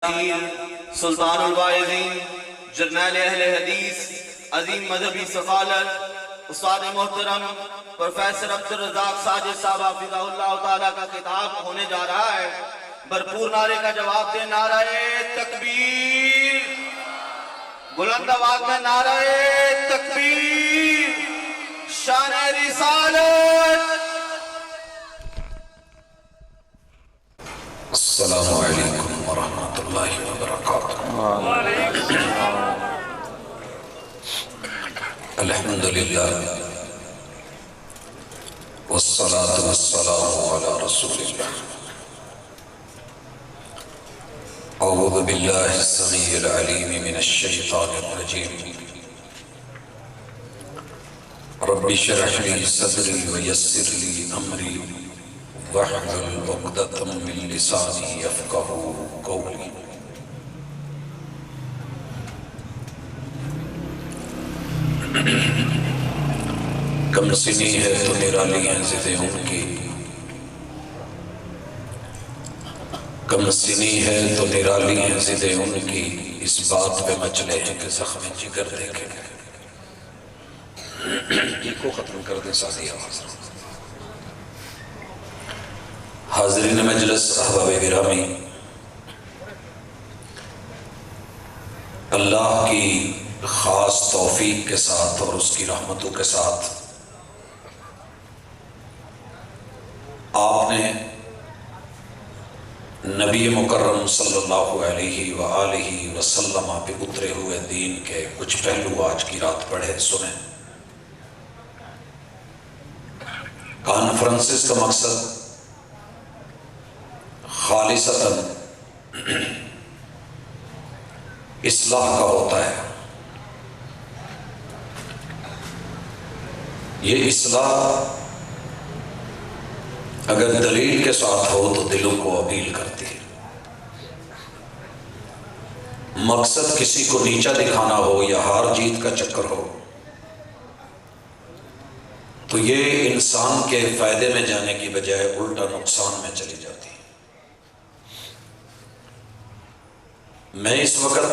سلطان الواعظین، جرنیل اہل حدیث، عظیم مذہبی سفالت، استاد محترم پروفیسر عبدالرزاق ساجد صاحب حفظہ اللہ تعالیٰ کا خطاب ہونے جا رہا ہے۔ بھرپور نعرے کا جواب دیں، نعرہ تکبیر، بلند آواز میں نعرہ تکبیر، شان رسالت۔ السلام علیکم ورحمۃ اللہ وبرکاتہ۔ الحمدللہ والصلاة والسلام علی رسول اللہ۔ اعوذ باللہ السمیع العلیم من الشیطان الرجیم۔ رب اشرح لی صدری ویسر لی امری واحلل عقدۃ من لسانی یفقہوا قولی۔ کم سنی ہے تو نرالی ہیں ضدیں ان کی، کم سنی ہے تو نرالی ہیں ضدیں ان کی، اس بات پہ مچلے ہیں کہ زخم جگر دیکھیں۔ یہ کو ختم کر دیں سازی آواز۔ حاضرین مجلس، احباب گرامی، اللہ کی خاص توفیق کے ساتھ اور اس کی رحمتوں کے ساتھ آپ نے نبی مکرم صلی اللہ علیہ وآلہ وسلم پہ اترے ہوئے دین کے کچھ پہلو آج کی رات پڑھے سنیں۔ کانفرنسز کا مقصد خالصتاً اصلاح کا ہوتا ہے۔ یہ اصلاح اگر دلیل کے ساتھ ہو تو دلوں کو اپیل کرتی ہے۔ مقصد کسی کو نیچا دکھانا ہو یا ہار جیت کا چکر ہو تو یہ انسان کے فائدے میں جانے کی بجائے الٹا نقصان میں چلی جاتی ہے۔ میں اس وقت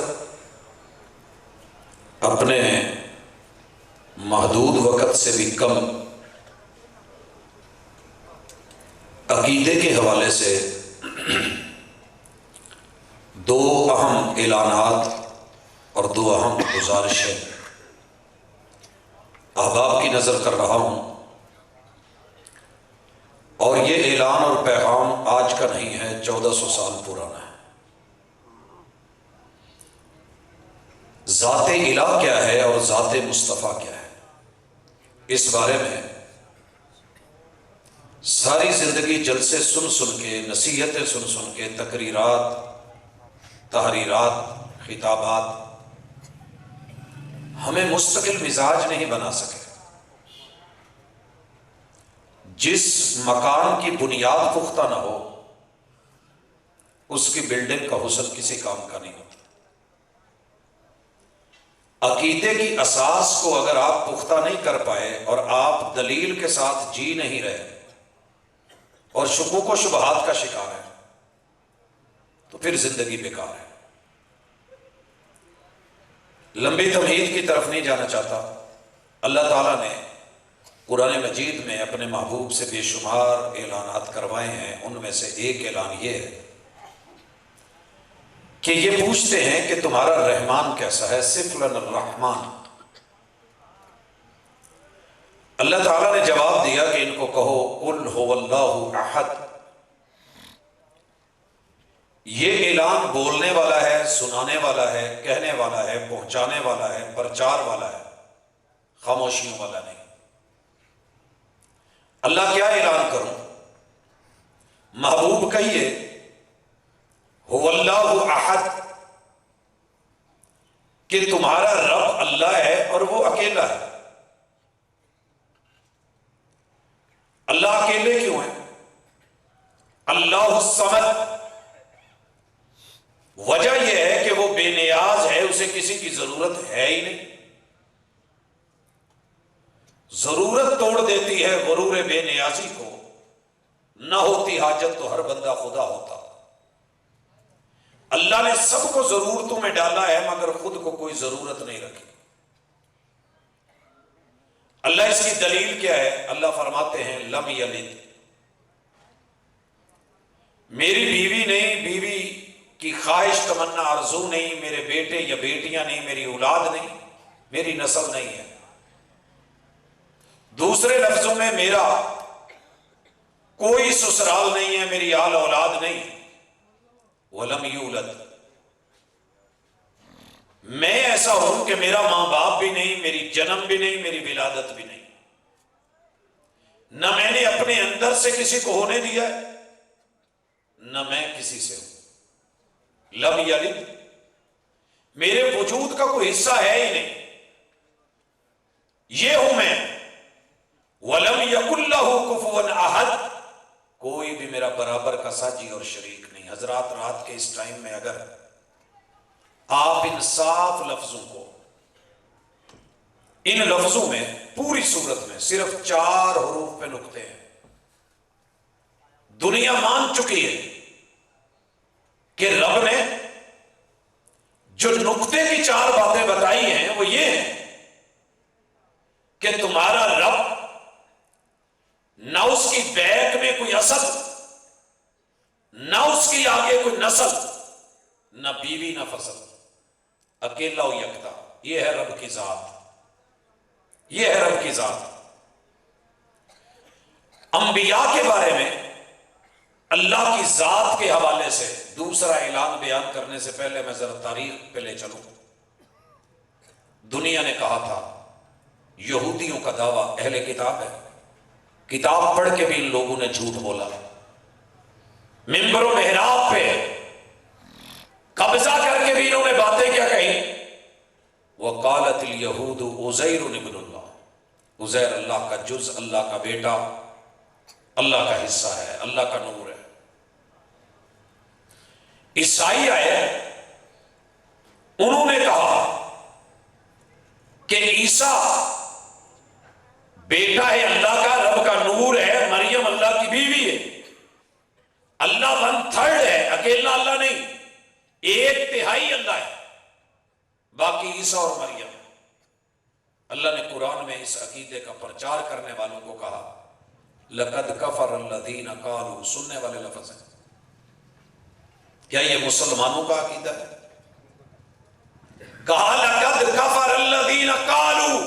اپنے محدود وقت سے بھی کم عقیدے کے حوالے سے دو اہم اعلانات اور دو اہم گزارشیں احباب کی نظر کر رہا ہوں، اور یہ اعلان اور پیغام آج کا نہیں ہے، 1400 سال پرانا ہے۔ ذات الہ کیا ہے اور ذات مصطفیٰ کیا ہے، اس بارے میں ساری زندگی جلسے سن سن کے، نصیحتیں سن سن کے، تقریرات، تحریرات، خطابات، ہمیں مستقل مزاج نہیں بنا سکے۔ جس مکان کی بنیاد پختہ نہ ہو اس کی بلڈنگ کا حسن کسی کام کا نہیں ہوتا۔ عقیدے کی اساس کو اگر آپ پختہ نہیں کر پائے اور آپ دلیل کے ساتھ جی نہیں رہے اور شکوک و شبہات کا شکار ہے تو پھر زندگی بیکار ہے۔ لمبی تمہید کی طرف نہیں جانا چاہتا۔ اللہ تعالیٰ نے قرآن مجید میں اپنے محبوب سے بے شمار اعلانات کروائے ہیں، ان میں سے ایک اعلان یہ ہے کہ یہ پوچھتے ہیں کہ تمہارا رحمان کیسا ہے، صف لنا الرحمن۔ اللہ تعالیٰ نے جواب دیا کہ ان کو کہو قل هو اللہ احد۔ یہ اعلان بولنے والا ہے، سنانے والا ہے، کہنے والا ہے، پہنچانے والا ہے، پرچار والا ہے، خاموشیوں والا نہیں۔ اللہ کیا اعلان کروں؟ محبوب کہیے هو اللہ احد، کہ تمہارا رب اللہ ہے اور وہ اکیلا ہے۔ اللہ اکیلے کیوں ہے؟ اللہ الصمد، وجہ یہ ہے کہ وہ بے نیاز ہے، اسے کسی کی ضرورت ہے ہی نہیں۔ ضرورت توڑ دیتی ہے غرور بے نیازی کو، نہ ہوتی حاجت تو ہر بندہ خدا ہوتا۔ اللہ نے سب کو ضرورتوں میں ڈالا ہے مگر خود کو کوئی ضرورت نہیں رکھی. اللہ اس کی دلیل کیا ہے؟ اللہ فرماتے ہیں لم یلد، میری بیوی نہیں، بیوی کی خواہش تمنا آرزو نہیں، میرے بیٹے یا بیٹیاں نہیں، میری اولاد نہیں، میری نسل نہیں ہے. دوسرے لفظوں میں میرا کوئی سسرال نہیں ہے، میری آل اولاد نہیں. وَلَمْ يُولَدْ، میں ایسا ہوں کہ میرا ماں باپ بھی نہیں، میری جنم بھی نہیں، میری ولادت بھی نہیں. نہ میں نے اپنے اندر سے کسی کو ہونے دیا ہے، نہ میں کسی سے ہوں. لم یلد، میرے وجود کا کوئی حصہ ہے ہی نہیں، یہ ہوں میں. وَلَمْ يَكُنْ لَهُ كُفُوًا أَحَدٌ، کوئی بھی میرا برابر کا ساجی اور شریک نہیں. حضرات رات کے اس ٹائم میں اگر آپ ان صاف لفظوں کو، ان لفظوں میں پوری صورت میں صرف 4 حروف پہ نقطے ہیں. دنیا مان چکی ہے کہ رب نے جو نقطے کی 4 باتیں بتائی ہیں وہ یہ ہیں کہ تمہارا رب نہ اس کی بیک میں کوئی اصل، نہ اس کی آگے کوئی نسل، نہ بیوی نہ فصل، اکیلا و یکتا. یہ ہے رب کی ذات، یہ ہے رب کی ذات. انبیاء کے بارے میں اللہ کی ذات کے حوالے سے دوسرا اعلان بیان کرنے سے پہلے میں ذرا تاریخ پہ لے چلوں. دنیا نے کہا تھا، یہودیوں کا دعویٰ اہل کتاب ہے، کتاب پڑھ کے بھی ان لوگوں نے جھوٹ بولا. منبر و محراب پہ قبضہ کر کے بھی انہوں نے باتیں کیا کہی؟ وقالت الیہود عزیر ابن اللہ، عزیر اللہ کا جز، اللہ کا بیٹا، اللہ کا حصہ ہے، اللہ کا نور ہے. عیسائی آئے، انہوں نے کہا کہ عیسیٰ بیٹا ہے اللہ کا، رب کا نور ہے، مریم اللہ کی بیوی ہے. اللہ 1/3 ہے، اکیلا اللہ نہیں، 1/3 اللہ ہے، باقی عیسیٰ اور مریم. اللہ نے قرآن میں اس عقیدے کا پرچار کرنے والوں کو کہا لَقَدْ كَفَرَ الَّذِينَ قَالُوا، سننے والے لفظ ہیں. کیا یہ مسلمانوں کا عقیدہ ہے؟ کہا لَقَدْ كَفَرَ الَّذِينَ قَالُوا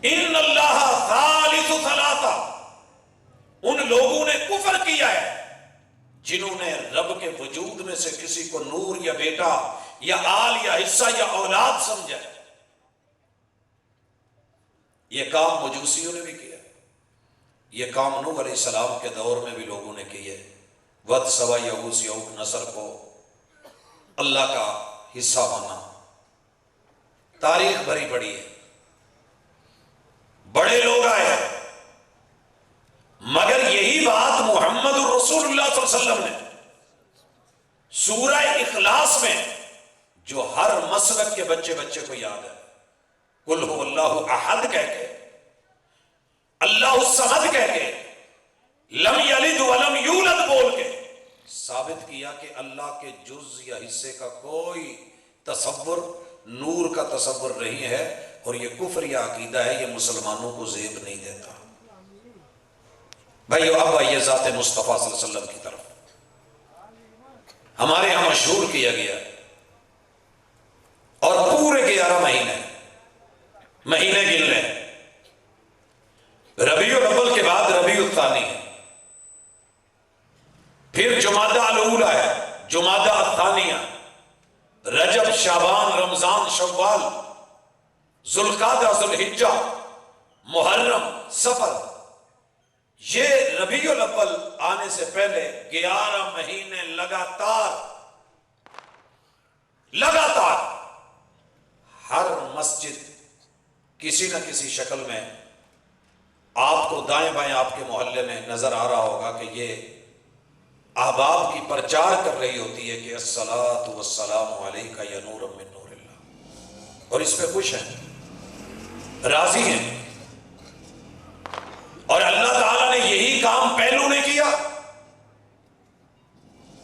إِنَّ اللَّهَ ثَالِثُ ثَلَاثَةٍ، ان لوگوں نے کفر کیا ہے جنہوں نے رب کے وجود میں سے کسی کو نور یا بیٹا یا آل یا حصہ یا اولاد سمجھا ہے. یہ کام مجوسیوں نے بھی کیا، یہ کام نوح علیہ السلام کے دور میں بھی لوگوں نے کیے. ود، سوا، یغوث، یعوق، نصر کو اللہ کا حصہ مانا. تاریخ بھری پڑی ہے، بڑے لوگ آئے، مگر یہی بات محمد الرسول اللہ صلی اللہ علیہ وسلم نے سورہ اخلاص میں، جو ہر مسلک کے بچے کو یاد ہے، قل هو اللہ احد کہہ کے، اللہ الصمد کہہ کے، لم یلد ولم یولد بول کے ثابت کیا کہ اللہ کے جز یا حصے کا کوئی تصور، نور کا تصور نہیں ہے. اور یہ کفر یا عقیدہ ہے، یہ مسلمانوں کو زیب نہیں دیتا. بھائیو، اب آئیے ذات مصطفیٰ صلی اللہ علیہ وسلم کی طرف. ہمارے یہاں مشہور کیا گیا اور پورے 11 مہینے گن لیں. ربیع الاول کے بعد ربیع الثانی ہے، پھر جمادہ الاولیٰ ہے، جمادہ الثانیہ، رجب، شعبان، رمضان، شوال، ذوالقعدہ، ذوالحجہ، محرم، صفر. یہ ربیع الاول آنے سے پہلے 11 مہینے لگاتار ہر مسجد کسی نہ کسی شکل میں آپ کو دائیں بائیں آپ کے محلے میں نظر آ رہا ہوگا کہ یہ احباب کی پرچار کر رہی ہوتی ہے کہ الصلاۃ والسلام علیک یا نور من نور اللہ. اور اس پہ خوش ہیں، راضی ہیں. اور اللہ تعالیٰ نے یہی کام پہلو نے کیا.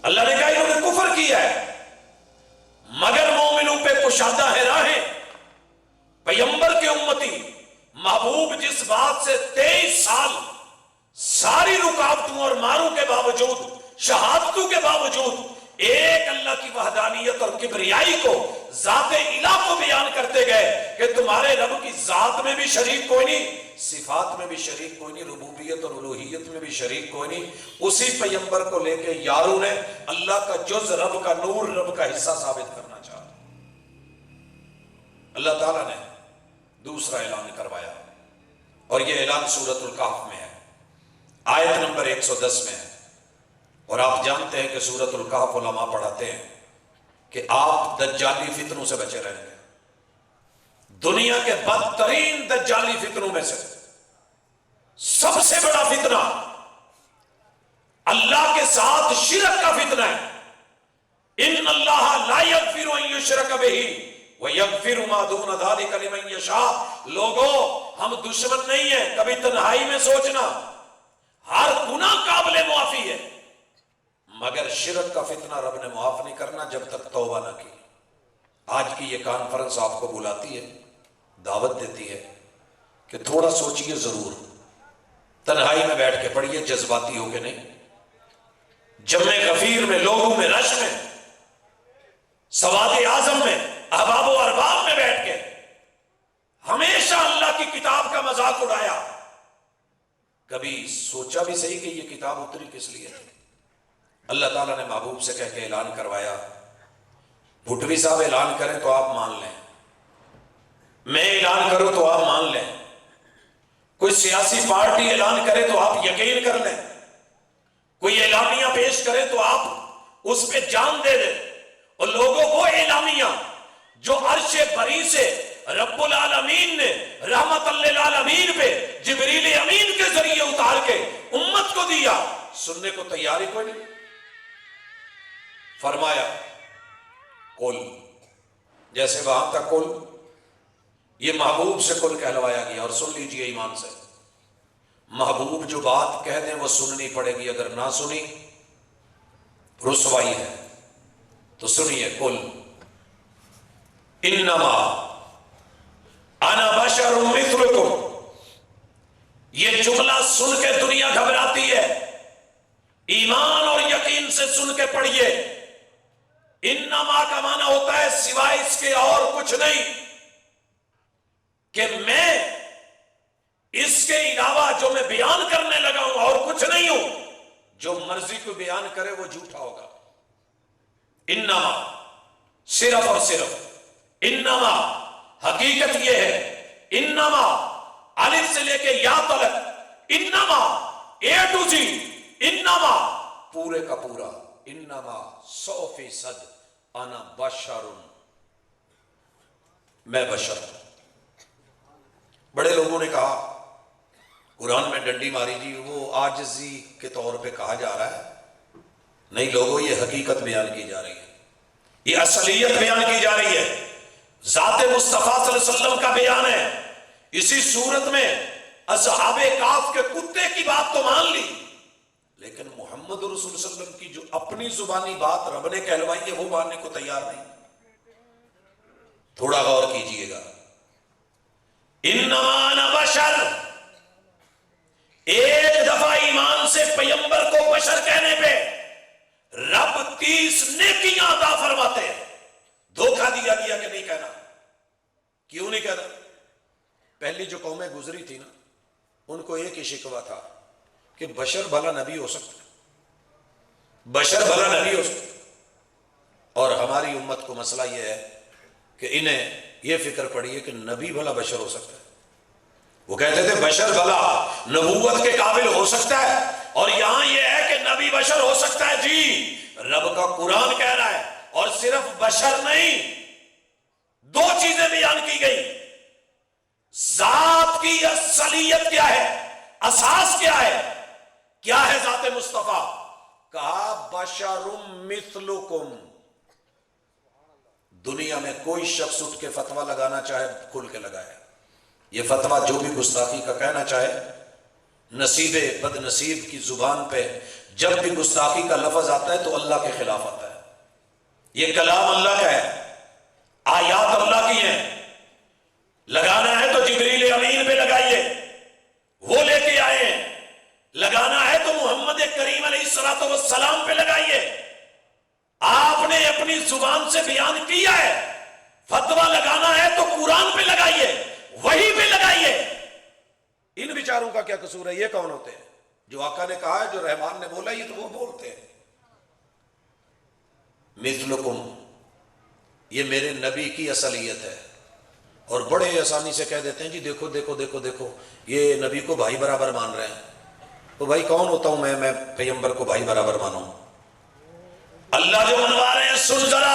اللہ نے کہا انہوں نے کفر کی ہے، مگر مومنوں پہ کشادہ ہے راہیں۔ پیغمبر کے امتی محبوب جس بات سے 23 سال ساری رکاوٹوں اور ماروں کے باوجود، شہادتوں کے باوجود ایک اللہ کی وحدانیت اور کبریائی کو، ذات الہ کو بیان کرتے گئے کہ تمہارے رب کی ذات میں بھی شریک کوئی نہیں، صفات میں بھی شریک کوئی نہیں، ربوبیت اور الوہیت میں بھی شریک کوئی نہیں، اسی پیغمبر کو لے کے یاروں نے اللہ کا جز، رب کا نور، رب کا حصہ ثابت کرنا چاہا۔ اللہ تعالیٰ نے دوسرا اعلان کروایا، اور یہ اعلان سورۃ الکہف میں ہے، آیت نمبر 110 میں ہے۔ اور آپ جانتے ہیں کہ سورۃ الکہف علماء پڑھاتے ہیں کہ آپ دجالی فتنوں سے بچے رہیں گے۔ دنیا کے بدترین دجالی فتنوں میں سے سب سے بڑا فتنہ اللہ کے ساتھ شرک کا فتنہ ہے۔ ان اللہ لا یغفر ان یشرک بہ ویغفر ما دون ذلک لمن یشاء۔ لوگوں، ہم دشمن نہیں ہیں، کبھی تنہائی میں سوچنا، ہر گناہ قابل معافی ہے، مگر شرک کا فتنہ رب نے معاف نہیں کرنا جب تک توبہ نہ کی۔ آج کی یہ کانفرنس آپ کو بلاتی ہے، دعوت دیتی ہے کہ تھوڑا سوچئے ضرور، تنہائی میں بیٹھ کے پڑھیے، جذباتی ہو کے نہیں، جمع غفیر میں، لوگوں میں، رش میں، سواد اعظم میں، احباب و ارباب میں بیٹھ کے ہمیشہ اللہ کی کتاب کا مذاق اڑایا۔ کبھی سوچا بھی صحیح کہ یہ کتاب اتری کس لیے تھی؟ اللہ تعالیٰ نے محبوب سے کہہ کے اعلان کروایا، بھٹوی صاحب اعلان کریں تو آپ مان لیں، میں اعلان کروں تو آپ مان لیں، کوئی سیاسی پارٹی اعلان کرے تو آپ یقین کر لیں، کوئی اعلامیہ پیش کرے تو آپ اس پہ جان دے دیں۔ اور لوگوں کو اعلامیہ جو عرش بری سے رب العالمین نے رحمت للعالمین پہ جبریل امین کے ذریعے اتار کے امت کو دیا، سننے کو تیاری کوئی نہیں۔ فرمایا قل، جیسے وہاں تک قل، یہ محبوب سے قل کہلوایا گیا۔ اور سن لیجئے ایمان سے، محبوب جو بات کہہ دیں وہ سننی پڑے گی، اگر نہ سنی رسوائی ہے۔ تو سنیے، قل انما انا بشر مثلکم۔ یہ جملہ سن کے دنیا گھبراتی ہے، ایمان اور یقین سے سن کے پڑھیے۔ انما کا معنی ہوتا ہے سوائے اس کے اور کچھ نہیں، کہ میں اس کے علاوہ جو میں بیان کرنے لگا ہوں اور کچھ نہیں ہوں۔ جو مرضی کو بیان کرے وہ جھوٹا ہوگا۔ انما، صرف اور صرف، انما حقیقت یہ ہے، انما الف سے لے کے یا تلک، انما اے ٹو زی، انما پورے کا پورا، انما 100% انا بشر، میں بشر ہوں۔ بڑے لوگوں نے کہا قرآن میں ڈنڈی ماری جی، وہ عاجزی کے طور پہ کہا جا رہا ہے۔ نہیں لوگوں، یہ حقیقت بیان کی جا رہی ہے، یہ اصلیت بیان کی جا رہی ہے، ذات مصطفیٰ صلی اللہ علیہ وسلم کا بیان ہے۔ اسی صورت میں اصحاب کہف کے کتے کی بات تو مان لی، لیکن محمد رسول صلی اللہ علیہ وسلم کی جو اپنی زبانی بات رب نے کہلوائی ہے وہ ماننے کو تیار نہیں۔ تھوڑا غور کیجئے گا، انما انا بشر، ایک دفعہ ایمان سے پیغمبر کو بشر کہنے پہ رب 30 نیکیاں عطا فرماتے ہیں۔ دھوکہ دیا گیا کہ نہیں کہنا، کیوں نہیں کہنا؟ پہلی جو قومیں گزری تھی نا، ان کو ایک ہی شکوہ تھا کہ بشر بھلا نبی ہو سکتا، بشر بھلا نبی ہو سکتا۔ اور ہماری امت کو مسئلہ یہ ہے کہ انہیں یہ فکر پڑی ہے کہ نبی بھلا بشر ہو سکتا ہے۔ وہ کہتے تھے بشر بھلا نبوت کے قابل ہو سکتا ہے، اور یہاں یہ ہے کہ نبی بشر ہو سکتا ہے۔ جی، رب کا قرآن کہہ رہا ہے، اور صرف بشر نہیں، دو چیزیں بیان کی گئی۔ ذات کی اصلیت کیا ہے، اساس کیا ہے، کیا ہے ذات مصطفیٰ؟ کہا بشر مثلکم۔ دنیا میں کوئی شخص اٹھ کے فتویٰ لگانا چاہے کھل کے لگائے، یہ فتویٰ جو بھی گستاخی کا کہنا چاہے، نصیب بد نصیب کی زبان پہ جب بھی گستاخی کا لفظ آتا ہے تو اللہ کے خلاف آتا ہے۔ یہ کلام اللہ کا ہے، آیات اللہ کی ہیں. لگانا ہے تو جبریل امین پہ لگائیے، وہ لے کے آئے ہیں. لگانا ہے تو محمد کریم علیہ الصلوۃ والسلام پہ لگائیے. آپ نے اپنی زبان سے بیان کیا ہے. فتویٰ لگانا ہے تو قرآن پہ لگائیے، وہی پہ لگائیے. ان بیچاروں کا کیا قصور ہے؟ یہ کون ہوتے ہیں؟ جو آقا نے کہا ہے، جو رحمان نے بولا، یہ تو وہ بولتے ہیں. مثلکم، یہ میرے نبی کی اصلیت ہے. اور بڑے آسانی سے کہہ دیتے ہیں جی دیکھو دیکھو دیکھو دیکھو، یہ نبی کو بھائی برابر مان رہے ہیں. تو بھائی کون ہوتا ہوں میں پیغمبر کو بھائی برابر مانوں؟ اللہ جو منوا رہے ہیں سن ذرا.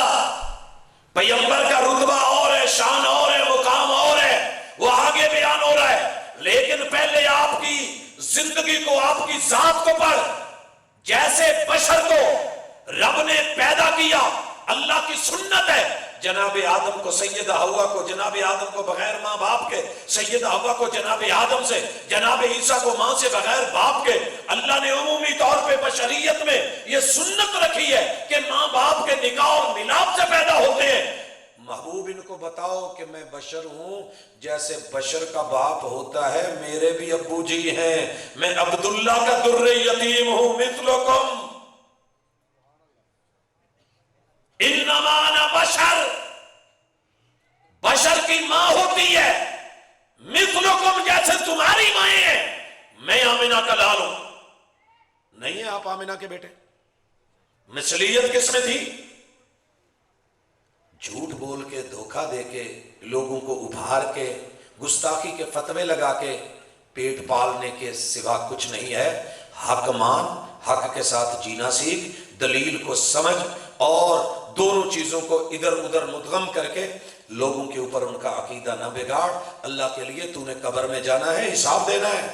پیغمبر کا رتبہ اور ہے، شان اور ہے، مقام اور ہے، وہ آگے بیان ہو رہا ہے. لیکن پہلے آپ کی زندگی کو، آپ کی ذات کو پڑھ. جیسے بشر کو رب نے پیدا کیا، اللہ کی سنت ہے جناب آدم کو، سیدہ حوا کو، جناب آدم کو بغیر ماں باپ کے، سیدہ حوا کو جناب آدم سے، جناب عیسیٰ کو ماں سے بغیر باپ کے. اللہ نے عمومی طور پہ بشریت میں یہ سنت رکھی ہے کہ ماں باپ کے نکاح اور ملاپ سے پیدا ہوتے ہیں. محبوب ان کو بتاؤ کہ میں بشر ہوں، جیسے بشر کا باپ ہوتا ہے میرے بھی ابو جی ہیں. میں عبداللہ کا در یتیم ہوں، مثلکم. انما انا بشر، بشر کی ماں ہوتی ہے. مثلکم، جیسے تمہاری مائیں ہیں. میں آمنہ کا لال ہوں. نہیں ہے آپ آمنہ کے بیٹے؟ مثلیت کس میں تھی؟ جھوٹ بول کے، دھوکہ دے کے، لوگوں کو ابھار کے، گستاخی کے فتوے لگا کے پیٹ پالنے کے سوا کچھ نہیں ہے. حق مان، حق کے ساتھ جینا سیکھ، دلیل کو سمجھ، اور دونوں چیزوں کو ادھر ادھر مدغم کر کے لوگوں کے اوپر ان کا عقیدہ نہ بگاڑ. اللہ کے لیے تو نے قبر میں جانا ہے، حساب دینا ہے.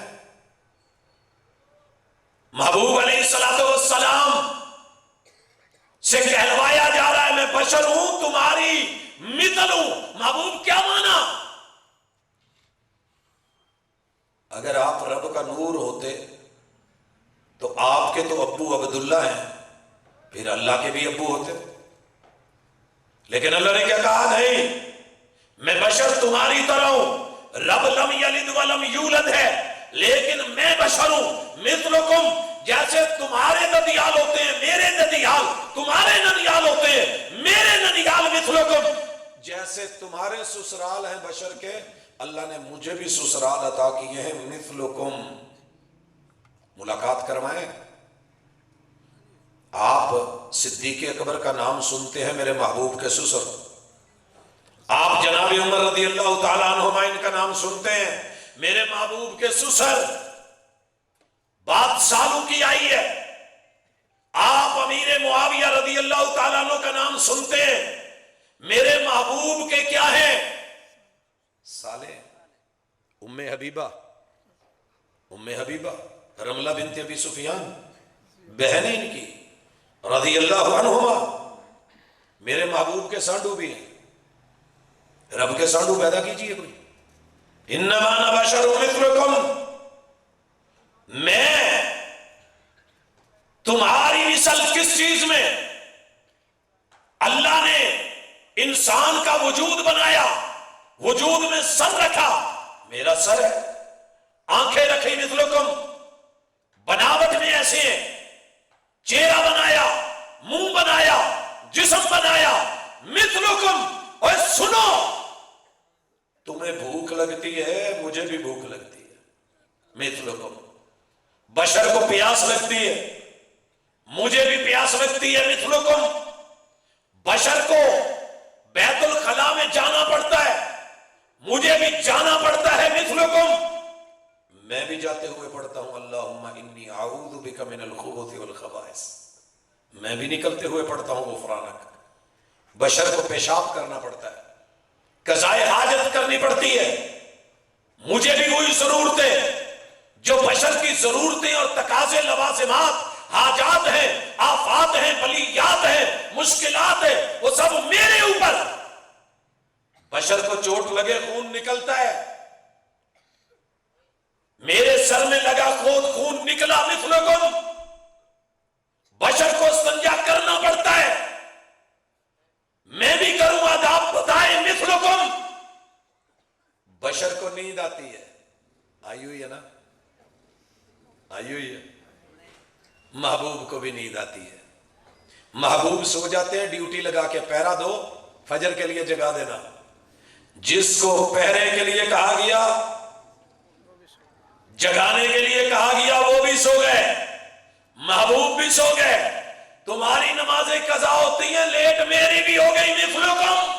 محبوب علیہ الصلوۃ والسلام سے کہلوایا جا رہا ہے میں بشر ہوں، تمہاری مثل ہوں. محبوب کیا مانا؟ اگر آپ رب کا نور ہوتے تو آپ کے تو ابو عبداللہ ہیں، پھر اللہ کے بھی ابو ہوتے. لیکن اللہ نے کیا کہا؟ نہیں، میں بشر تمہاری طرح ہوں. رب لم یلد ولم یولد ہے، لیکن میں بشر ہوں. مثلکم، جیسے تمہارے ددیال ہوتے ہیں میرے ددیال، تمہارے ننیال ہوتے ہیں میرے ننیال. مثلکم، جیسے تمہارے سسرال ہیں بشر کے، اللہ نے مجھے بھی سسرال عطا کیے ہیں. مثلکم، ملاقات کروائیں. آپ صدیق اکبر کا نام سنتے ہیں، میرے محبوب کے سسر. آپ جناب عمر رضی اللہ تعالیٰ عنہما ان کا نام سنتے ہیں، میرے محبوب کے سسر. بات سالوں کی آئی ہے. آپ امیر معاویہ رضی اللہ تعالیٰ عنہ کا نام سنتے ہیں، میرے محبوب کے کیا ہیں؟ سالے. ام حبیبہ رملہ بنت ابی سفیان، بہنیں ان کی رضی اللہ عنہما، میرے محبوب کے سانڈو بھی ہیں. رب کے سانڈو پیدا کیجئے کوئی. انما انا بشر مثلکم، میں تمہاری مثل کس چیز میں؟ اللہ نے انسان کا وجود بنایا، وجود میں سر رکھا، میرا سر ہے. آنکھیں رکھی مثلکم، بناوٹ میں ایسے ہیں. چہرہ بنایا، منہ بنایا، جسم بنایا. مثلکم، اور سنو، تمہیں بھوک لگتی ہے، مجھے بھی بھوک لگتی ہے. مثلکم، بشر کو پیاس لگتی ہے، مجھے بھی پیاس لگتی ہے. مثلکم، بشر کو بیت الخلاء میں جانا پڑتا ہے، مجھے بھی جانا پڑتا ہے. مثلکم، میں بھی جاتے ہوئے پڑھتا ہوں اللہم انی اعوذ بک من الخبث والخبائث. میں بھی نکلتے ہوئے پڑھتا ہوں غفرانک. بشر کو پیشاب کرنا پڑتا ہے، قضائے حاجت کرنی پڑتی ہے. مجھے بھی وہی ضرورتیں جو بشر کی ضرورتیں اور تقاضے، لوازمات، حاجات ہیں، آفات ہیں، بلیات ہیں، مشکلات ہیں، وہ سب میرے اوپر. بشر کو چوٹ لگے خون نکلتا ہے، میرے سر میں لگا خون نکلا. مثلکم، بشر کو استنجا کرنا پڑتا ہے، نیند آتی ہے، آئی ہوئی ہے نا، آئی ہوئی ہے، محبوب کو بھی نیند آتی ہے۔ محبوب سو جاتے ہیں، ڈیوٹی لگا کے پہرا دو، فجر کے لیے جگا دینا۔ جس کو پہرے کے لیے کہا گیا، جگانے کے لیے کہا گیا، وہ بھی سو گئے، محبوب بھی سو گئے۔ تمہاری نمازیں قضا ہوتی ہیں لیٹ، میری بھی ہو گئی مثلکم۔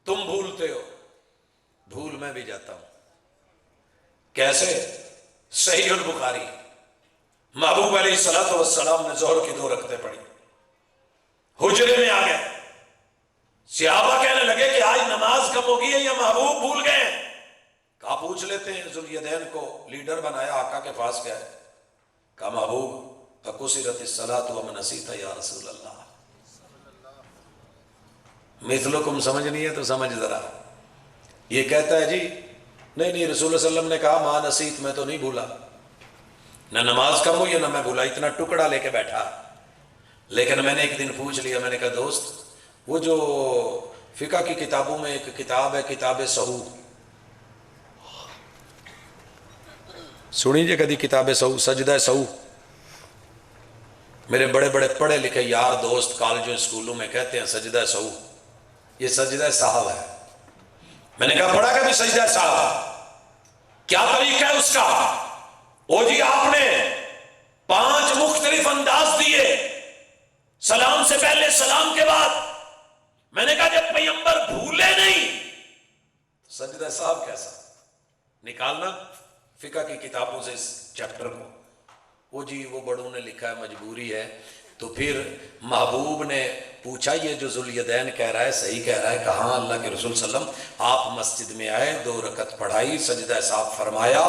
تم بھولتے ہو، بھول میں بھی جاتا ہوں۔ کیسے؟ صحیح البخاری، محبوب علیہ الصلوۃ والسلام نے ظہر کی 2 رکعتیں پڑھی، حجرے میں آ گئے، صحابہ کہنے لگے کہ آج نماز کم ہو گئی ہے یا محبوب بھول گئے ہیں؟ کہا پوچھ لیتے ہیں۔ ذوالیدین کو لیڈر بنایا، آقا کے پاس گئے، کہا محبوب اقصرت الصلاۃ ومن نسیت یا رسول اللہ، مثلکم سمجھ نہیں ہے تو سمجھ ذرا۔ یہ کہتا ہے جی نہیں نہیں، رسول اللہ صلی اللہ علیہ وسلم نے کہا ما نسیت، میں تو نہیں بھولا، نہ نماز کم ہوئی نہ میں بھولا، اتنا ٹکڑا لے کے بیٹھا۔ لیکن میں نے ایک دن پوچھ لیا، میں نے کہا دوست وہ جو فقہ کی کتابوں میں ایک کتاب ہے کتاب سہو، سنیجئے کدی کتاب سہو، سجدہ سہو، میرے بڑے بڑے پڑھے لکھے یار دوست کالجوں اسکولوں میں کہتے ہیں سجدہ سہو، یہ سجدہ صاحب ہے۔ میں نے کہا پڑھا کبھی سجدہ صاحب؟ کیا طریقہ ہے اس کا؟ او جی آپ نے 5 مختلف انداز دیے، سلام سے پہلے، سلام کے بعد۔ میں نے کہا جب پیغمبر بھولے نہیں، سجدہ صاحب کیسا؟ نکالنا فقہ کی کتابوں سے اس چیپٹر کو۔ وہ جی وہ بڑوں نے لکھا ہے، مجبوری ہے۔ تو پھر محبوب نے پوچھا یہ جو ذوالیدین کہہ رہا ہے صحیح کہہ رہا ہے؟ کہاں اللہ کے رسول صلی اللہ علیہ وسلم آپ مسجد میں آئے، 2 رکعت پڑھائی، سجدہ صاحب فرمایا۔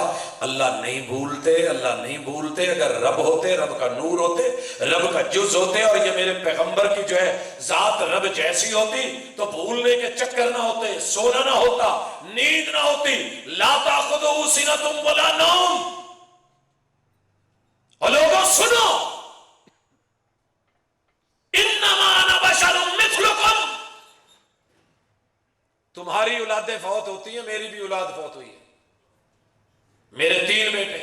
اللہ نہیں بھولتے، اللہ نہیں بھولتے۔ اگر رب ہوتے، رب کا نور ہوتے، رب کا جز ہوتے، اور یہ میرے پیغمبر کی جو ہے ذات رب جیسی ہوتی تو بھولنے کے چکر نہ ہوتے، سونا نہ ہوتا، نیند نہ ہوتی۔ لا تأخذہ سنۃ ولا نوم۔ اور لوگوں سنو، انما انا بشر مثلکم، تمہاری اولادیں فوت ہوتی ہیں، میری بھی اولاد فوت ہوئی ہے، میرے 3 بیٹے،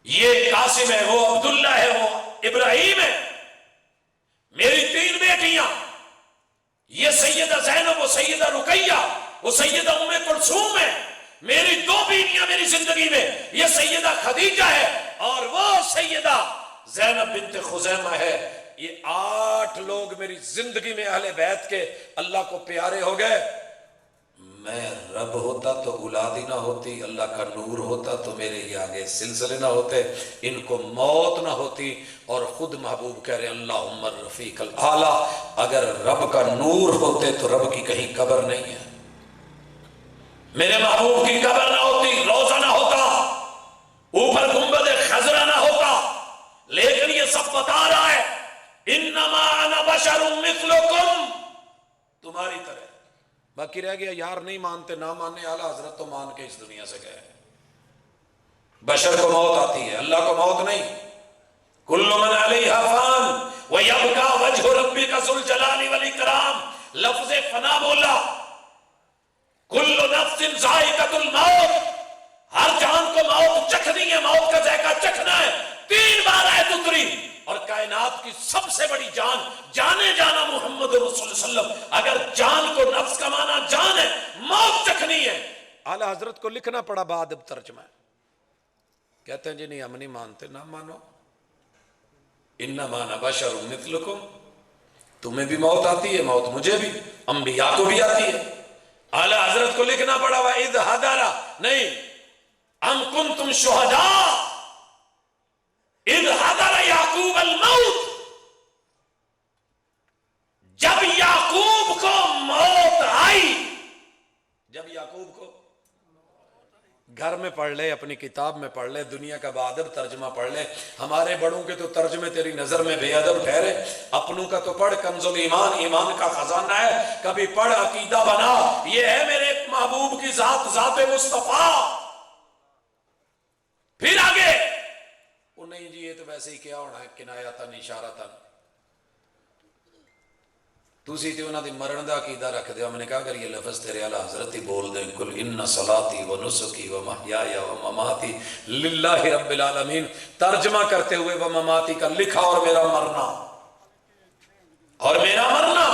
یہ قاسم ہے، وہ عبداللہ ہے، وہ ابراہیم ہے، میری 3 بیٹیاں، یہ سیدہ زینب، وہ سیدہ رقیہ، وہ سیدہ ام کلثوم ہے، میری 2 بیٹیاں میری زندگی میں، یہ سیدہ خدیجہ ہے اور وہ سیدہ زینب بنت خزیمہ ہے۔ یہ 8 لوگ میری زندگی میں اہل بیت کے اللہ کو پیارے ہو گئے۔ میں رب ہوتا تو اولاد ہی نہ ہوتی، اللہ کا نور ہوتا تو میرے ہی آگے سلسلے نہ ہوتے، ان کو موت نہ ہوتی۔ اور خود محبوب کہہ رہے ہیں اللہم الرفیق الاعلیٰ، اگر رب کا نور ہوتے تو رب کی کہیں قبر نہیں ہے، میرے محبوب کی قبر نہ ہوتی، روزہ نہ ہوتا، اوپر گنبد خضرا نہ ہوتا۔ لیکن یہ سب بتا رہا ہے انما انا بشر مثلکم، تمہاری طرح۔ باقی رہ گیا یار نہیں مانتے، نہ ماننے اعلیٰ حضرت تو مان کے اس دنیا سے گئے۔ بشر کو موت آتی ہے، اللہ کو موت نہیں۔ کل من علیہا فان ویبقی وجہ ربک ذو الجلال والاکرام، لفظ فنا بولا۔ کل نفس ذائقۃ الموت، ہر جان کو موت چکھنی ہے، موت کا ذائقہ چکھنا ہے۔ 3 بار آیت اتری، اور کائنات کی سب سے بڑی جان، جانے جانا محمد رسول اللہ صلی اللہ علیہ وسلم، اگر جان کو نفس کا معنی جان ہے، موت چکھنی ہے۔ اعلیٰ حضرت کو لکھنا پڑا بعد اب ترجمہ، کہتے ہیں جی نہیں ہم نہیں مانتے، نہ مانو، انما انا بشر مثلکم، تمہیں بھی موت آتی ہے، موت مجھے بھی، انبیاء کو بھی آتی ہے۔ اعلیٰ حضرت کو لکھنا پڑا وَإِذْ حَضَرَ، نہیں، أَمْ كُنْتُمْ شُهَدَاءَ اِذْ حَضَرَ يَعْقُوبَ الْمَوْتِ، جب یعقوب کو موت آئی، جب یعقوب کو، گھر میں پڑھ لے، اپنی کتاب میں پڑھ لے، دنیا کا بادب ترجمہ پڑھ لے۔ ہمارے بڑوں کے تو ترجمے تیری نظر میں بے ادب ٹھہرے، اپنوں کا تو پڑھ کنز الایمان، ایمان کا خزانہ ہے، کبھی پڑھ عقیدہ بنا، یہ ہے میرے محبوب کی ذات، ذات مصطفیٰ۔ پھر آگے وہ نہیں جی یہ تو ویسے ہی کیا ہونا ہے، کنایتاً اشارتاً، تسی تے انہاں دی مرن دا عقیدہ رکھ دے. میں نے کہا اگر یہ لفظ تیرے اعلیٰ حضرت ہی بول دیں کل ان صلاتی و نسکی و محیایا و مماتی للہ رب العالمین، ترجمہ کرتے ہوئے و مماتی کا لکھا اور میرا مرنا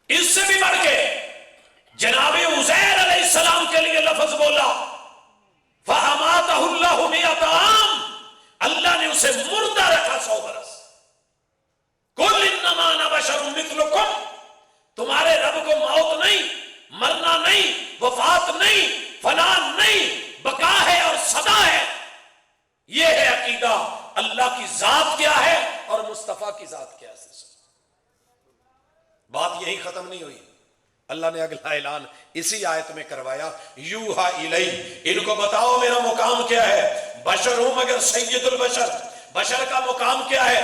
اس سے بھی بڑھ کے جناب عزیر علیہ السلام کے لیے لفظ بولا فَأَمَاتَهُ اللَّهُ مِئَةَ عَامٍ، اللہ نے اسے مردہ رکھا 100 برس. قُلْ إِنَّمَا أَنَا بَشَرٌ مِثْلُكُمْ، تمہارے رب کو موت نہیں، مرنا نہیں، وفات نہیں، فنا نہیں، بقا ہے اور صدا ہے. یہ ہے عقیدہ. اللہ کی ذات کیا ہے اور مصطفیٰ کی ذات کیا ہے. بات یہی ختم نہیں ہوئی. اللہ نے اگلا اعلان اسی آیت میں کروایا یوحا الی، ان کو بتاؤ میرا مقام کیا ہے. بشر ہوں مگر سید البشر، بشر کا مقام کیا ہے؟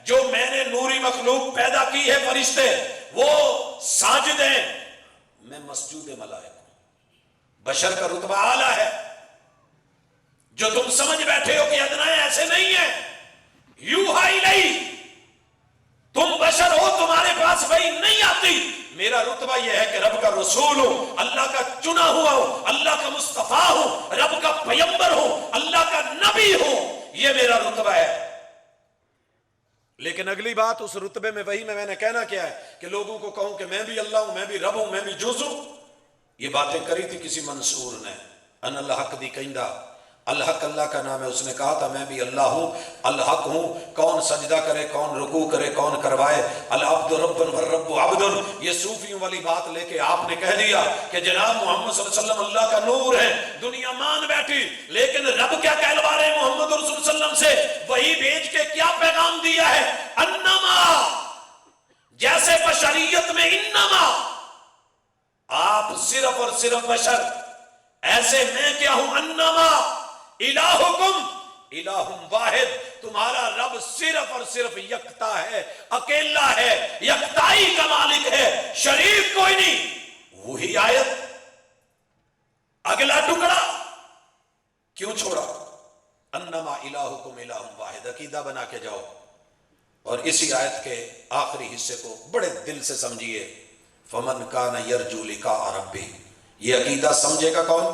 جو میں نے نوری مخلوق پیدا کی ہے فرشتے وہ ساجد ہیں، میں مسجود ملائک ہوں. بشر کا رتبہ اعلیٰ ہے. جو تم سمجھ بیٹھے ہو کہ ادنا ایسے نہیں ہے. یوحا الی، تم بشر ہو، تمہارے پاس وحی نہیں آتی. میرا رتبہ یہ ہے کہ رب کا رسول ہوں، اللہ کا چنا ہوا ہوں، اللہ کا مصطفیٰ ہوں، رب کا پیغمبر ہوں، اللہ کا نبی ہوں. یہ میرا رتبہ ہے. لیکن اگلی بات اس رتبے میں وہی میں نے کہنا کیا ہے کہ لوگوں کو کہوں کہ میں بھی اللہ ہوں، میں بھی رب ہوں، میں بھی جز ہوں. یہ باتیں کری تھی کسی منصور نے. ان الحق دی کہندہ، الحق اللہ کا نام ہے. اس نے کہا تھا میں بھی اللہ ہوں، الحق ہوں. کون سجدہ کرے، کون رکوع کرے، کون کروائے. العبد رب والرب عبد. یہ صوفیوں والی بات لے کے آپ نے کہہ دیا کہ جناب محمد صلی اللہ علیہ وسلم اللہ کا نور ہے. دنیا مان بیٹھی. لیکن رب کیا کہلوا رہے ہیں محمد رسول صلی اللہ علیہ وسلم سے؟ وہی بھیج کے کیا پیغام دیا ہے؟ انما، جیسے بشریت میں انما آپ صرف اور صرف بشر، ایسے میں کیا ہوں انما الہکم الہ واحد. تمہارا رب صرف اور صرف یکتا ہے، اکیلا ہے، یکتائی کا مالک ہے، شریک کوئی نہیں. وہی آیت اگلا ٹکڑا کیوں چھوڑا؟ انما الہکم الہ واحد. عقیدہ بنا کے جاؤ اور اسی آیت کے آخری حصے کو بڑے دل سے سمجھیے. فمن کان یرجو لقاء ربہ. یہ عقیدہ سمجھے گا کون؟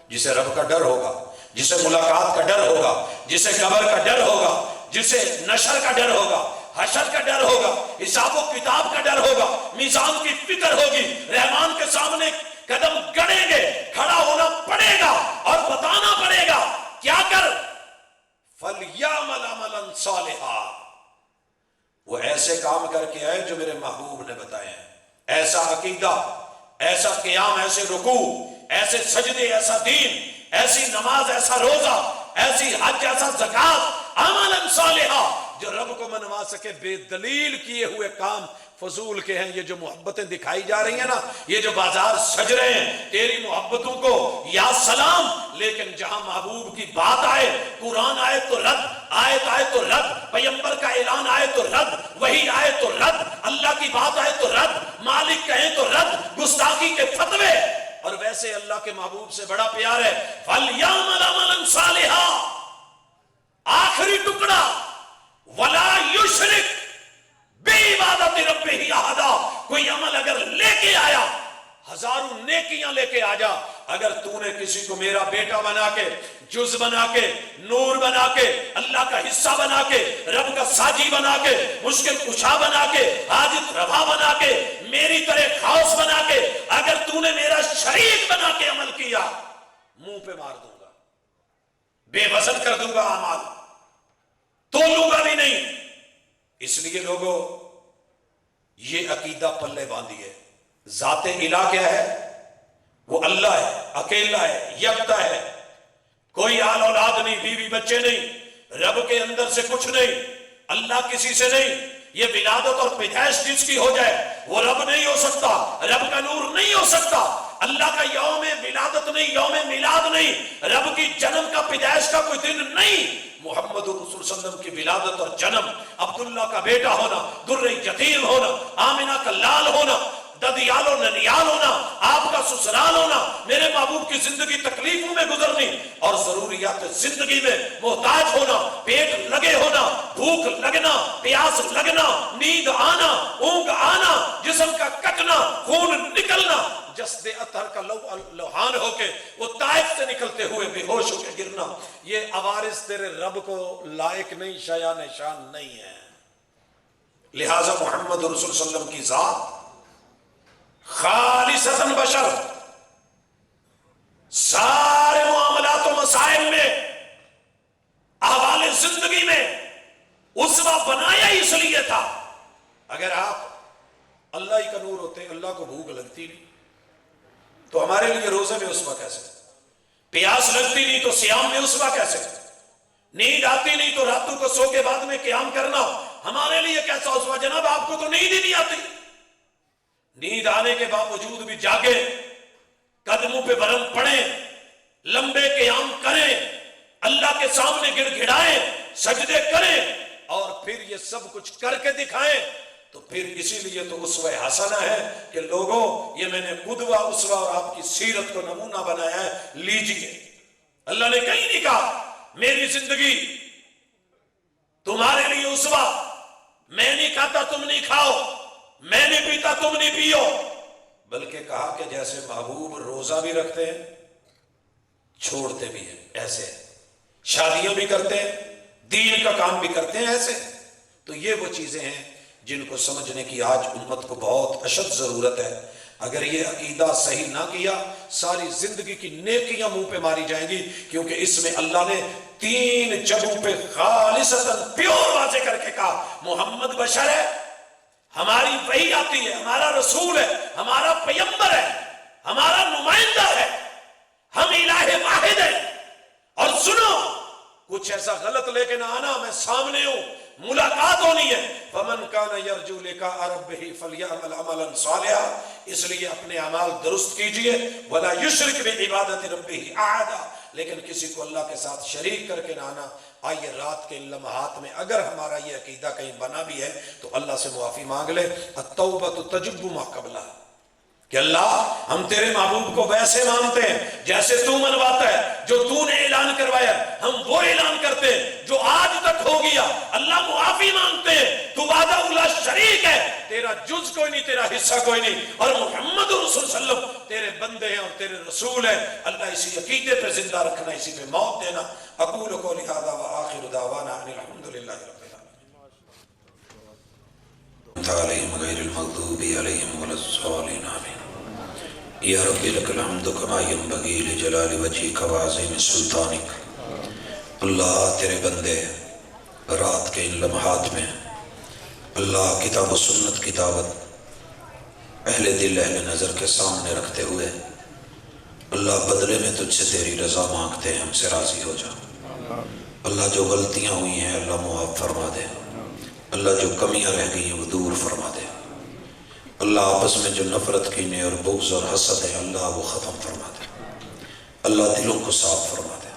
جسے رب کا ڈر ہوگا، جسے ملاقات کا ڈر ہوگا، جسے قبر کا ڈر ہوگا، جسے نشر کا ڈر ہوگا، حشر کا ڈر ہوگا، حساب و کتاب کا ڈر ہوگا، میزان کی فکر ہوگی، رحمان کے سامنے قدم گڑیں گے، کھڑا ہونا پڑے گا اور بتانا پڑے گا کیا کر. فَلْيَعْمَلْ عَمَلًا صَالِحًا. وہ ایسے کام کر کے آئے جو میرے محبوب نے بتائے ہیں. ایسا عقیدہ، ایسا قیام، ایسے رکوع، ایسے سجدے، ایسا دین، ایسی نماز، ایسا روزہ، ایسی حج، ایسا زکات، عملاً صالحہ جو رب کو منوا سکے. بے دلیل کیے ہوئے کام فضول کے ہیں. یہ جو محبتیں دکھائی جا رہی ہیں نا، یہ جو بازار سج رہے ہیں تیری محبتوں کو، یا سلام. لیکن جہاں محبوب کی بات آئے، قرآن آئے تو رد، آیت آئے تو رد، پیغمبر کا اعلان آئے تو رد، وحی آئے تو رد، اللہ کی بات آئے تو رد، مالک کہیں تو رد، گستاخی کے فتوے. اور ویسے اللہ کے محبوب سے بڑا پیار ہے. فَلْيَعْمَلْ عَمَلًا صَالِحًا. آخری ٹکڑا وَلَا يُشْرِكْ بِعِبَادَتِ رَبِّهِ أَحَدًا. کوئی عمل اگر لے کے آیا، ہزاروں نیکیاں لے کے آ جا، اگر تو نے کسی کو میرا بیٹا بنا کے، جز بنا کے، نور بنا کے، اللہ کا حصہ بنا کے، رب کا ساجی بنا کے، مشکل کشا بنا کے، حاجت روا بنا کے، میری طرح خاص بنا کے، اگر تو نے میرا شریک بنا کے عمل کیا، منہ پہ مار دوں گا، بے وزن کر دوں گا اعمال، تولوں گا بھی نہیں. اس لیے لوگوں یہ عقیدہ پلے باندھیے. ذات الہ کیا ہے؟ وہ اللہ ہے، اکیلا ہے، یکتا ہے، کوئی آل اولاد نہیں، بیوی بچے نہیں، رب کے اندر سے کچھ نہیں، اللہ کسی سے نہیں. یہ ولادت اور پیدائش جس کی ہو جائے وہ رب نہیں ہو سکتا، رب کا نور نہیں ہو سکتا. اللہ کا یوم ولادت نہیں، یوم میلاد نہیں، رب کی جنم کا پیدائش کا کوئی دن نہیں. محمد رسول صلی اللہ علیہ وسلم کی ولادت اور جنم، عبداللہ کا بیٹا ہونا، در یتیم ہونا، آمنہ کا لال ہونا، ددیال و ننیال ہونا، آپ کا سسرال ہونا، میرے محبوب کی زندگی تکلیفوں میں گزرنی اور ضروریات زندگی میں محتاج ہونا، پیٹ لگے ہونا، بھوک لگنا، پیاس لگنا، نیند آنا، اونگ آنا، جسم کا کٹنا، خون نکلنا، جسد اطہر کا لوحان ہو کے وہ طائف سے نکلتے ہوئے بے ہوش ہو کے گرنا، یہ عوارض تیرے رب کو لائق نہیں، شایان شان نہیں ہے۔ لہٰذا محمد رسول صلی اللہ علیہ وسلم کی ذات خالصتاً بشر، سارے معاملات و مسائل میں، احوال زندگی میں اسوہ بنایا اس لیے تھا۔ اگر آپ اللہ ہی کا نور ہوتے، اللہ کو بھوک لگتی نہیں تو ہمارے لیے روزے میں اسوہ کیسے، پیاس لگتی نہیں تو صیام میں اسوہ کیسے، نیند آتی نہیں تو راتوں کو سو کے بعد میں قیام کرنا ہمارے لیے کیسا اسوہ؟ جناب آپ کو تو نیند ہی نہیں آتی، نیند آنے کے باوجود بھی جاگے، قدموں پہ برم پڑیں، لمبے قیام کریں، اللہ کے سامنے گڑ گڑائیں، سجدے کریں اور پھر یہ سب کچھ کر کے دکھائیں، تو پھر اسی لیے تو اسوہ حسنہ ہے کہ لوگوں یہ میں نے قدوہ اسوہ اور آپ کی سیرت کو نمونہ بنایا ہے، لیجئے۔ اللہ نے کہیں نہیں کہا میری زندگی تمہارے لیے اسوہ، میں نہیں کھاتا تم نہیں کھاؤ، میں نہیں پیتا تم نہیں پیو، بلکہ کہا کہ جیسے محبوب روزہ بھی رکھتے ہیں چھوڑتے بھی ہیں ایسے، شادیاں بھی کرتے ہیں دین کا کام بھی کرتے ہیں ایسے۔ تو یہ وہ چیزیں ہیں جن کو سمجھنے کی آج امت کو بہت اشد ضرورت ہے۔ اگر یہ عقیدہ صحیح نہ کیا ساری زندگی کی نیکیاں منہ پہ ماری جائیں گی، کیونکہ اس میں اللہ نے 3 جگہوں پہ خالصتاً پیور واضح کر کے کہا محمد بشر ہے، ہماری وحی آتی ہے، ہمارا رسول ہے، ہمارا پیغمبر ہے، ہمارا نمائندہ ہے، ہم الہ واحد ہیں۔ اور سنو کچھ ایسا غلط لے کے نہ آنا، میں سامنے ہوں، ملاقات ہونی ہے۔ فَمَنْ كَانَ يَرْجُو لِقَاءَ رَبِّهِ فَلْيَعْمَلْ عَمَلًا صَالِحًا، اس لیے اپنے اعمال درست کیجئے، وَلَا يُشْرِكْ بِعِبَادَةِ رَبِّهِ أَحَدًا، لیکن کسی کو اللہ کے ساتھ شریک کر کے نہ آنا۔ آئیے رات کے ان لمحات میں اگر ہمارا یہ عقیدہ کہیں بنا بھی ہے تو اللہ سے معافی مانگ لے۔ التوبۃ تجب ما قبلہا، کہ اللہ ہم تیرے محبوب کو ویسے مانتے ہیں جیسے تو منواتا ہے، جو تو نے اعلان کروایا ہم وہ اعلان کرتے ہیں جو آج تک ہو گیا۔ اللہ معافی مانگتے ہیں، تو وحدہ لا شریک ہے، تیرا جز کوئی نہیں، تیرا حصہ کوئی نہیں، اور محمد رسول صلی اللہ علیہ وسلم تیرے بندے ہیں اور تیرے رسول ہیں۔ اللہ اسی عقیدے پہ زندہ رکھنا، اسی پہ موت دینا۔ اقول قولی ھذا وآخر دعوانا ان الحمدللہ رب العالمین علیہم غیر المغضوب علیہم ولا الضالین آمین۔ یا رب لک الحمد کما ینبغی لجلال وجہک وعظیم سلطانک۔ اللہ تیرے بندے رات کے ان لمحات میں اللہ کتاب و سنت کی دعوت اہل دل اہل نظر کے سامنے رکھتے ہوئے اللہ بدلے میں تجھ سے تیری رضا مانگتے ہیں، ہم سے راضی ہو جا۔ اللہ جو غلطیاں ہوئی ہیں اللہ معاف فرما دے، اللہ جو کمیاں رہ گئی ہیں وہ دور فرما دے، اللہ آپس میں جو نفرت کینے اور بغض اور حسد ہے اللہ وہ ختم فرما دے، اللہ دلوں کو صاف فرما دے،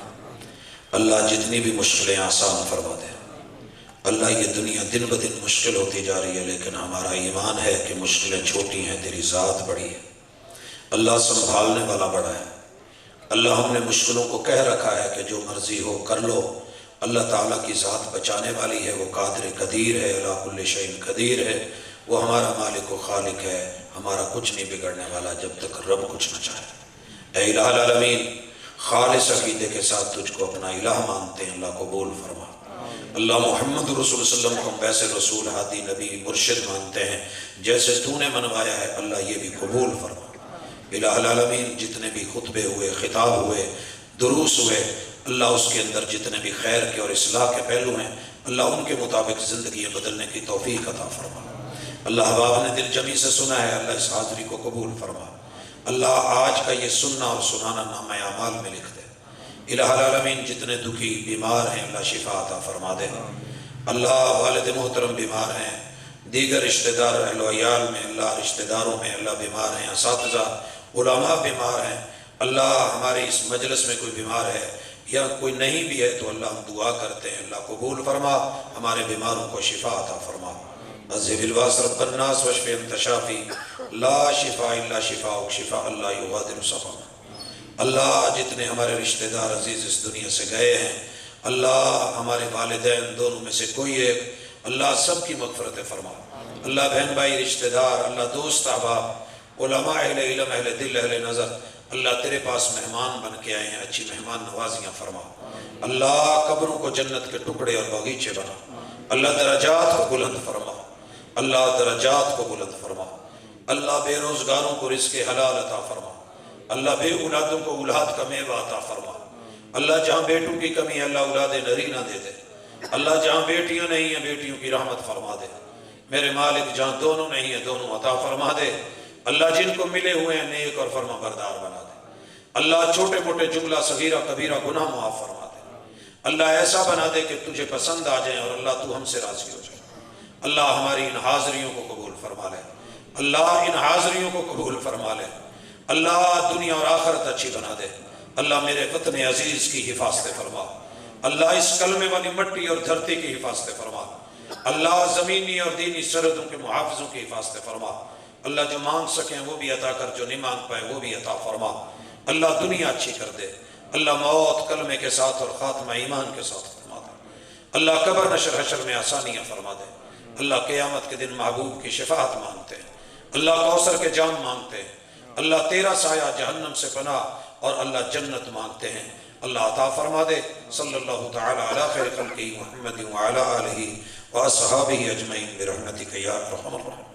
اللہ جتنی بھی مشکلیں آسان فرما دے۔ اللہ یہ دنیا دن بدن مشکل ہوتی جا رہی ہے، لیکن ہمارا ایمان ہے کہ مشکلیں چھوٹی ہیں، تیری ذات بڑی ہے، اللہ سنبھالنے والا بڑا ہے۔ اللہ ہم نے مشکلوں کو کہہ رکھا ہے کہ جو مرضی ہو کر لو، اللہ تعالیٰ کی ذات بچانے والی ہے، وہ قادر قدیر ہے، علی کل شیء قدیر ہے، وہ ہمارا مالک و خالق ہے، ہمارا کچھ نہیں بگڑنے والا جب تک رب کچھ نہ چاہے۔ اے الہ العالمین، خالص عقیدے کے ساتھ تجھ کو اپنا الہ مانتے ہیں، اللہ قبول فرما۔ اللہ محمد رسول صلی اللہ علیہ وسلم کو ہم ویسے رسول، ہادی، نبی، مرشد مانتے ہیں جیسے تو نے منوایا ہے، اللہ یہ بھی قبول فرما۔ الہ العالمین، جتنے بھی خطبے ہوئے، خطاب ہوئے، دروس ہوئے، اللہ اس کے اندر جتنے بھی خیر کے اور اصلاح کے پہلو ہیں اللہ ان کے مطابق زندگیاں بدلنے کی توفیق عطا فرما۔ اللہ احباب نے دل جمی سے سنا ہے، اللہ اس حاضری کو قبول فرما۔ اللہ آج کا یہ سننا اور سنانا نامہ اعمال میں لکھ دے۔ الہ العالمین، جتنے دکھی بیمار ہیں اللہ شفا عطا فرما دے۔ اللہ والد محترم بیمار ہیں، دیگر رشتہ دار اہل و عیال میں اللہ رشتہ داروں میں اللہ بیمار ہیں، اساتذہ علماء بیمار ہیں، اللہ ہمارے اس مجلس میں کوئی بیمار ہے یا کوئی نہیں بھی ہے تو اللہ ہم دعا کرتے ہیں اللہ قبول فرما، ہمارے بیماروں کو شفا عطا فرما۔ اذهب الباس رب الناس واشف انت شافی لا شفاء الا شفاءک شفاء لا یغادر سقما۔ اللہ جتنے ہمارے رشتہ دار عزیز اس دنیا سے گئے ہیں، اللہ ہمارے والدین دونوں میں سے کوئی ایک، اللہ سب کی مغفرت فرما۔ اللہ بہن بھائی رشتہ دار، اللہ دوست احباب، علماء اہل علم اہل دل اہل نظر، اللہ تیرے پاس مہمان بن کے آئے ہیں، اچھی مہمان نوازیاں فرما۔ اللہ قبروں کو جنت کے ٹکڑے اور باغیچے بنا۔ اللہ درجات کو بلند فرما، اللہ درجات کو بلند فرما۔ اللہ بے روزگاروں کو رزق حلال عطا فرما۔ اللہ بے اولادوں کو اولاد کا میوہ عطا فرما۔ اللہ جہاں بیٹوں کی کمی ہے اللہ اولاد نرینہ دے دے۔ اللہ جہاں بیٹیاں نہیں ہیں بیٹیوں کی رحمت فرما دے۔ میرے مالک جہاں دونوں نہیں ہیں دونوں عطا فرما دے۔ اللہ جن کو ملے ہوئے ہیں نیک اور فرما بردار بنا دے۔ اللہ چھوٹے موٹے جملہ صغیرہ کبیرہ گناہ معاف فرما دے۔ اللہ ایسا بنا دے کہ تجھے پسند آ جائیں اور اللہ تو ہم سے راضی ہو جائے۔ اللہ ہماری ان حاضریوں کو قبول فرما لے۔ اللہ ان حاضریوں کو قبول فرما لے۔ اللہ دنیا اور آخرت اچھی بنا دے۔ اللہ میرے وطن عزیز کی حفاظت فرما۔ اللہ اس کلمے والی مٹی اور دھرتی کی حفاظت فرما۔ اللہ زمینی اور دینی سرحدوں کے محافظوں کی حفاظت فرما۔ اللہ جو مانگ سکیں وہ بھی عطا کر، جو نہیں مانگ پائے وہ بھی عطا فرما۔ اللہ دنیا اچھی کر دے۔ اللہ موت کلمے کے ساتھ اور خاتمہ ایمان کے ساتھ فرما دے۔ اللہ قبر نشر حشر میں آسانیاں فرما دے۔ اللہ قیامت کے دن محبوب کی شفاعت مانگتے ہیں، اللہ کوثر کے جام مانگتے ہیں، اللہ تیرا سایہ جہنم سے پناہ اور اللہ جنت مانگتے ہیں۔ اللہ عطا فرما دے۔ صلی اللہ تعالی علی خیر خلقہ محمد وعلی آلہ واصحابہ اجمعین برحمتک یا ارحم الراحمین۔